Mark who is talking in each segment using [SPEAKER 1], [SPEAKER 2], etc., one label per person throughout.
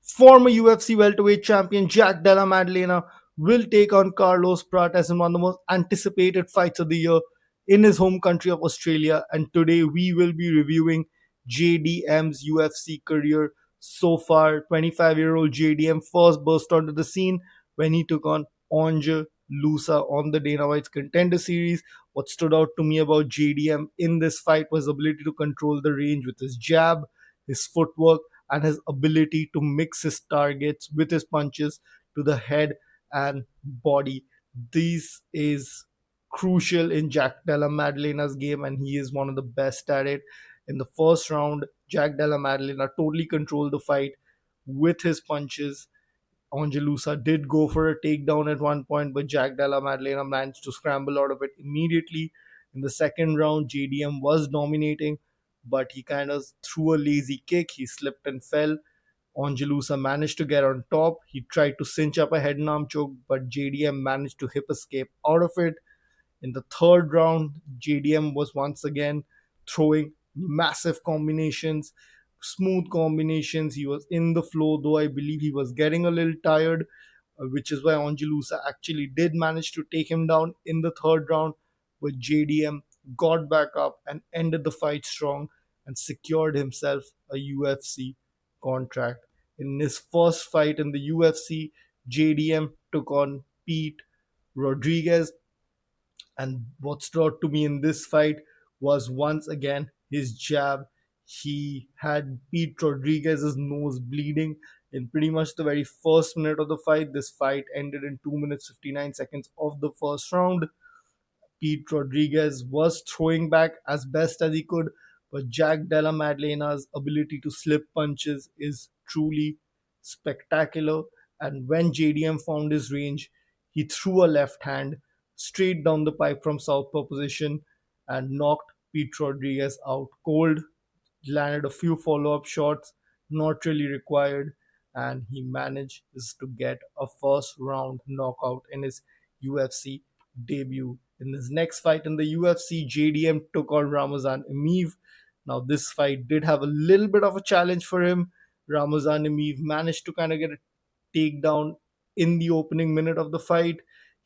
[SPEAKER 1] Former UFC welterweight champion Jack Della Maddalena will take on Carlos Prates in one of the most anticipated fights of the year in his home country of Australia. And today we will be reviewing JDM's UFC career so far. 25-year-old JDM first burst onto the scene when he took on Ange Lusa on the Dana White's Contender Series. What stood out to me about JDM in this fight was his ability to control the range with his jab, his footwork, and his ability to mix his targets with his punches to the head and body. This is crucial in Jack Della Maddalena's game, and he is one of the best at it. In the first round, Jack Della Maddalena totally controlled the fight with his punches. Angelusa did go for a takedown at one point, but Jack Della Maddalena managed to scramble out of it immediately. In the second round, JDM was dominating, but he kind of threw a lazy kick. He slipped and fell. Angelusa managed to get on top. He tried to cinch up a head and arm choke, but JDM managed to hip escape out of it. In the third round, JDM was once again throwing massive combinations, smooth combinations. He was in the flow, though I believe he was getting a little tired, which is why Angelusa actually did manage to take him down in the third round. But JDM got back up and ended the fight strong and secured himself a UFC contract. In his first fight in the UFC, JDM took on Pete Rodriguez, and what stood out to me in this fight was once again his jab. He had Pete Rodriguez's nose bleeding in pretty much the very first minute of the fight. This fight ended in 2 minutes 59 seconds of the first round. Pete Rodriguez was throwing back as best as he could, but Jack Della Maddalena's ability to slip punches is truly spectacular. And when JDM found his range, he threw a left hand straight down the pipe from southpaw position and knocked Pete Rodriguez out cold. Landed a few follow-up shots, not really required, and he managed to get a first round knockout in his UFC debut. In his next fight in the UFC, JDM took on Ramazan Emeev. Now, this fight did have a little bit of a challenge for him. Ramazan Emeev managed to kind of get a takedown in the opening minute of the fight.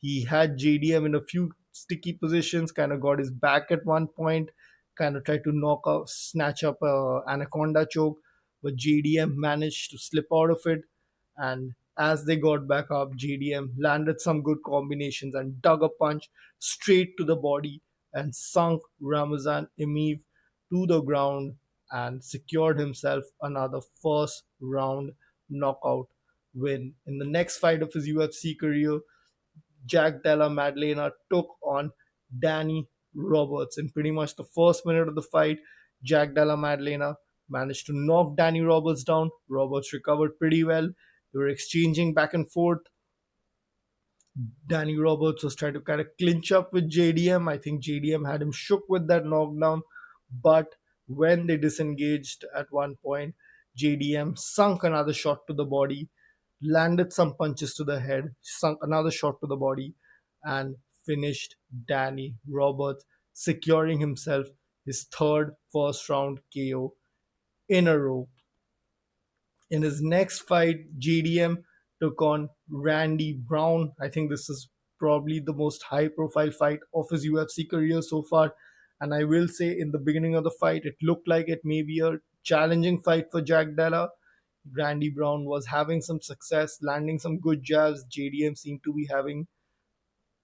[SPEAKER 1] He had JDM in a few sticky positions, kind of got his back at one point, kind of tried to snatch up a anaconda choke, but JDM managed to slip out of it. And as they got back up, JDM landed some good combinations and dug a punch straight to the body and sunk Ramazan Emeev to the ground and secured himself another first round knockout win. In the next fight of his UFC career, Jack Della Maddalena took on Danny Roberts. In pretty much the first minute of the fight, Jack Della Maddalena managed to knock Danny Roberts down. Roberts recovered pretty well. They were exchanging back and forth. Danny Roberts was trying to kind of clinch up with JDM. I think JDM had him shook with that knockdown. But when they disengaged at one point, JDM sunk another shot to the body, landed some punches to the head, sunk another shot to the body, and finished Danny Roberts, securing himself his third first round KO in a row. In his next fight, JDM took on Randy Brown. I think this is probably the most high profile fight of his UFC career so far. And I will say, in the beginning of the fight, it looked like it may be a challenging fight for Jack Della. Randy Brown was having some success, landing some good jabs. JDM seemed to be having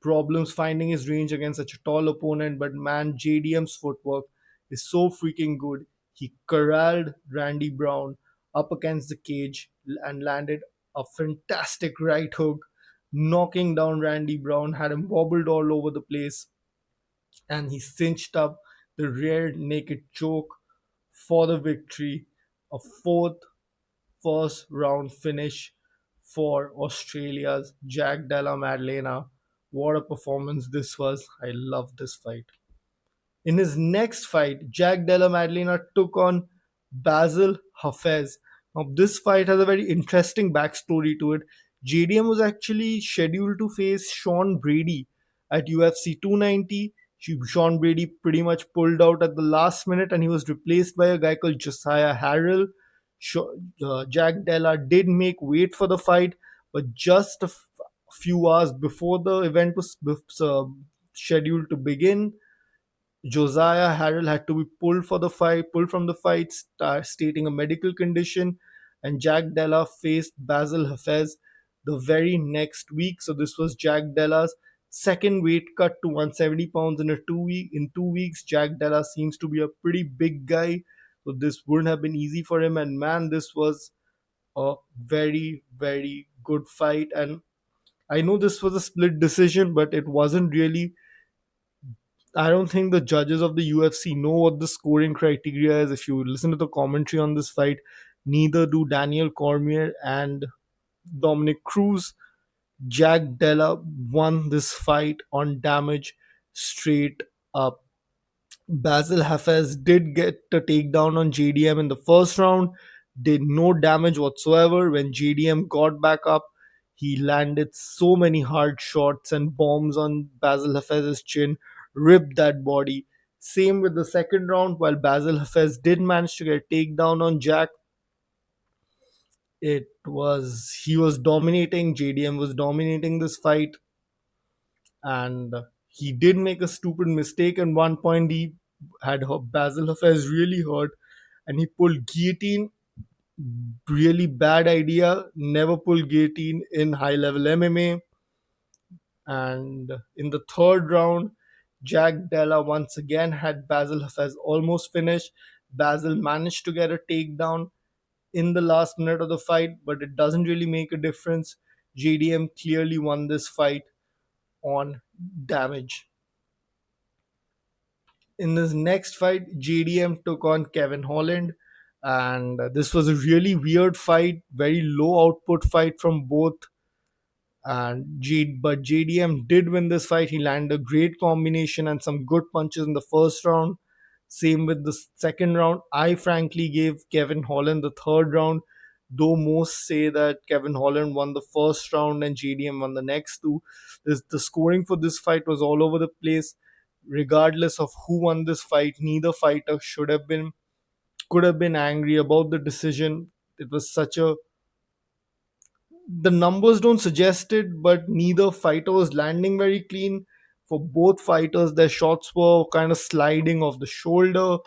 [SPEAKER 1] problems finding his range against such a tall opponent, but man, JDM's footwork is so freaking good. He corralled Randy Brown up against the cage and landed a fantastic right hook, knocking down Randy Brown, had him wobbled all over the place, and he cinched up the rear naked choke for the victory. A fourth first round finish for Australia's Jack Della Maddalena. What a performance this was. I love this fight. In his next fight, Jack Della Maddalena took on Basil Hafez. Now, this fight has a very interesting backstory to it. JDM was actually scheduled to face Sean Brady at UFC 290. Sean Brady pretty much pulled out at the last minute and he was replaced by a guy called Josiah Harrell. Jack Della did make weight for the fight, but just a few hours before the event was scheduled to begin, Josiah Harrell had to be pulled from the fight, stating a medical condition, and Jack Della faced Basil Hafez the very next week. So this was Jack Della's second weight cut to 170 pounds in a 2 week. In 2 weeks, Jack Della seems to be a pretty big guy, so this wouldn't have been easy for him. And man, this was a very very good fight. And I know this was a split decision, but it wasn't really. I don't think the judges of the UFC know what the scoring criteria is. If you listen to the commentary on this fight, neither do Daniel Cormier and Dominic Cruz. Jack Della won this fight on damage straight up. Basil Hafez did get a takedown on JDM in the first round, did no damage whatsoever. When JDM got back up, he landed so many hard shots and bombs on Basil Hafez's chin, ripped that body. Same with the second round, while Basil Hafez did manage to get a takedown on Jack. He was dominating. JDM was dominating this fight, and he did make a stupid mistake. At one point, he had Basil Hafez really hurt, and he pulled guillotine. Really bad idea. Never pull guillotine in high level MMA. And in the third round, Jack Della once again had Basil Hafez almost finished. Basil managed to get a takedown in the last minute of the fight, but it doesn't really make a difference. JDM clearly won this fight on damage. In this next fight, JDM took on Kevin Holland, and this was a really weird fight, very low output fight from both. But JDM did win this fight. He landed a great combination and some good punches in the first round. Same with the second round. I frankly gave Kevin Holland the third round, though most say that Kevin Holland won the first round and JDM won the next two. The scoring for this fight was all over the place. Regardless of who won this fight, neither fighter could have been angry about the decision. It was such a The numbers don't suggest it, but neither fighter was landing very clean. For both fighters, their shots were kind of sliding off the shoulder,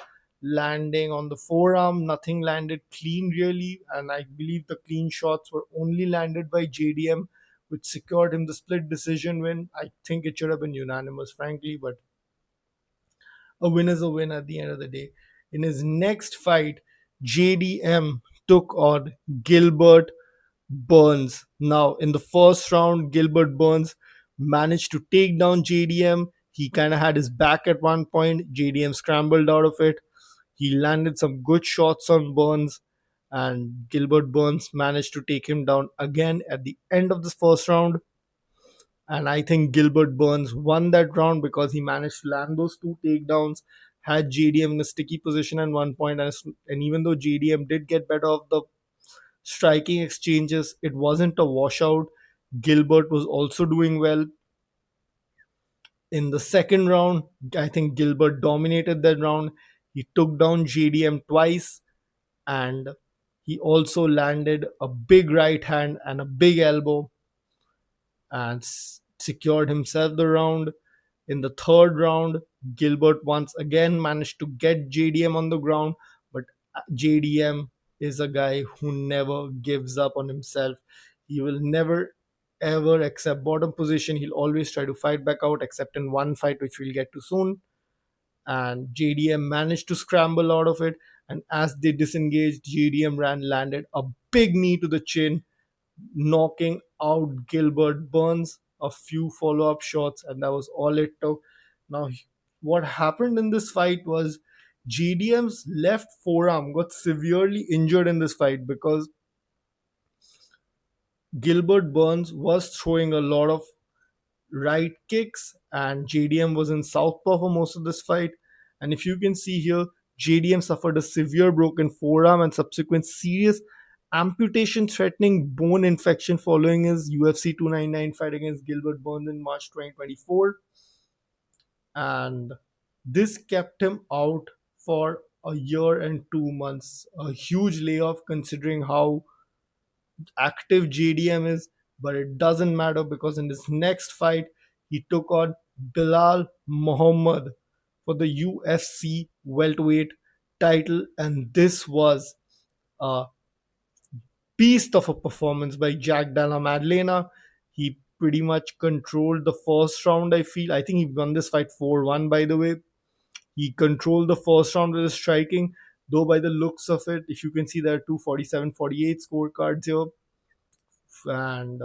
[SPEAKER 1] landing on the forearm. Nothing landed clean really, and I believe the clean shots were only landed by JDM, which secured him the split decision win. I think it should have been unanimous, frankly, but a win is a win at the end of the day. In his next fight, JDM took on Gilbert Burns. Now, in the first round, Gilbert Burns managed to take down JDM. He kind of had his back at one point. JDM scrambled out of it. He landed some good shots on Burns, and Gilbert Burns managed to take him down again at the end of the first round. And I think Gilbert Burns won that round because he managed to land those two takedowns, had JDM in a sticky position at one point, and even though JDM did get better off the striking exchanges, it wasn't a washout. Gilbert was also doing well. In the second round, I think Gilbert dominated that round. He took down JDM twice, and he also landed a big right hand and a big elbow and secured himself the round. In the third round, Gilbert once again managed to get JDM on the ground, but JDM is a guy who never gives up on himself. He will never ever accept bottom position. He'll always try to fight back out, except in one fight, which we'll get to soon. And JDM managed to scramble out of it. And as they disengaged, JDM landed a big knee to the chin, knocking out Gilbert Burns. A few follow up shots, and that was all it took. Now, what happened in this fight was JDM's left forearm got severely injured in this fight because Gilbert Burns was throwing a lot of right kicks, and JDM was in southpaw for most of this fight. And if you can see here, JDM suffered a severe broken forearm and subsequent serious amputation threatening bone infection following his UFC 299 fight against Gilbert Burns in March 2024. And this kept him out for a year and 2 months. A huge layoff considering how active JDM is, but it doesn't matter because in this next fight, he took on Bilal Muhammad for the UFC Welterweight title, and this was a beast of a performance by Jack Della Maddalena. He pretty much controlled the first round, I feel. I think he won this fight 4-1, by the way. He controlled the first round with his striking, though by the looks of it, if you can see, there are two 47-48 scorecards here. And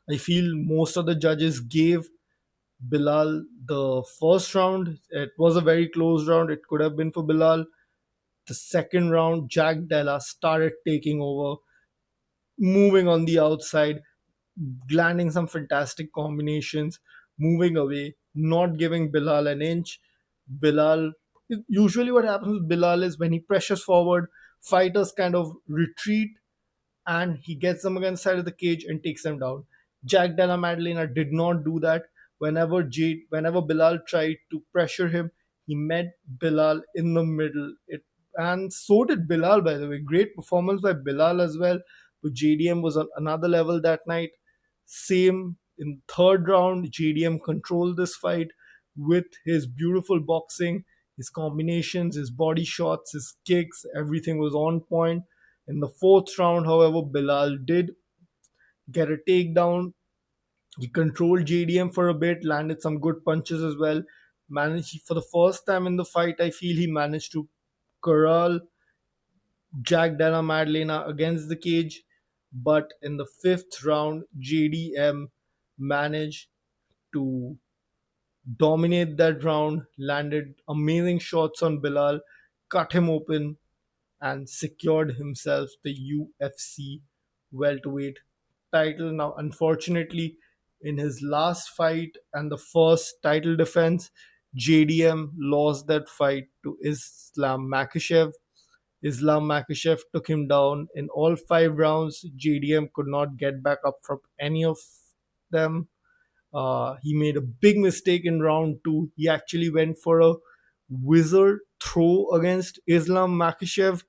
[SPEAKER 1] I feel most of the judges gave Bilal the first round. It was a very close round. It could have been for Bilal. The second round, Jack Della started taking over, moving on the outside, landing some fantastic combinations, moving away, not giving Bilal an inch. Bilal, usually what happens with Bilal is when he pressures forward, fighters kind of retreat and he gets them against the side of the cage and takes them down. Jack Della Maddalena did not do that. Whenever Bilal tried to pressure him, he met Bilal in the middle. And so did Bilal, by the way. Great performance by Bilal as well. But JDM was on another level that night. Same in third round, JDM controlled this fight with his beautiful boxing, his combinations, his body shots, his kicks. Everything was on point. In the fourth round, however, Bilal did get a takedown. He controlled JDM for a bit, landed some good punches as well. Managed for the first time in the fight, I feel he managed to corral Jack Della Maddalena against the cage. But in the fifth round, JDM managed to dominate that round, landed amazing shots on Bilal, cut him open, and secured himself the UFC welterweight title. Now, unfortunately, in his last fight and the first title defense, JDM lost that fight to Islam Makhachev. Islam Makhachev took him down in all 5 rounds. JDM could not get back up from any of them. He made a big mistake in round two. He actually went for a wizard throw against Islam Makhachev.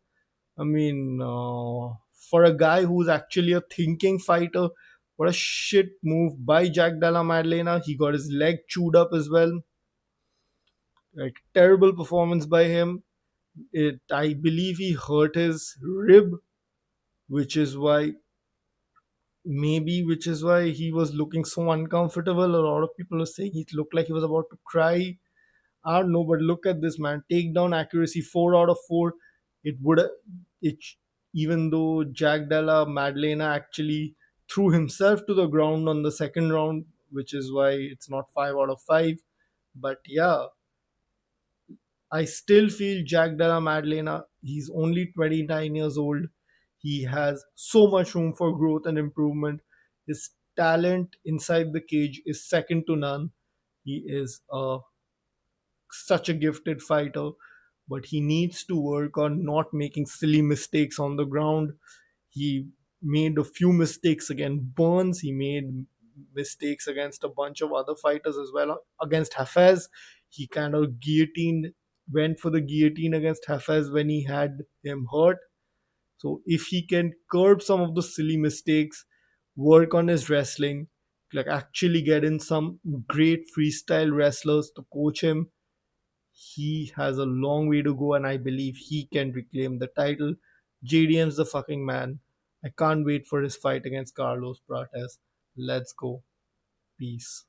[SPEAKER 1] I mean, for a guy who's actually a thinking fighter, what a shit move by Jack Della Maddalena. He got his leg chewed up as well. Like, terrible performance by him. I believe he hurt his rib, which is why which is why he was looking so uncomfortable. A lot of people are saying he looked like he was about to cry. I don't know, but look at this man. Takedown accuracy 4 out of 4. It would it Even though Jack Della Maddalena actually threw himself to the ground on the second round, which is why it's not 5 out of 5. But yeah, I still feel Jack Della Maddalena, he's only 29 years old. He has so much room for growth and improvement. His talent inside the cage is second to none. He is such a gifted fighter, but he needs to work on not making silly mistakes on the ground. He made a few mistakes against Burns. He made mistakes against a bunch of other fighters as well. Against Hafez, he kind of went for the guillotine against Hafez when he had him hurt. So if he can curb some of the silly mistakes, work on his wrestling, like actually get in some great freestyle wrestlers to coach him, he has a long way to go, and I believe he can reclaim the title. JDM's the fucking man. I can't wait for his fight against Carlos Prates. Let's go. Peace.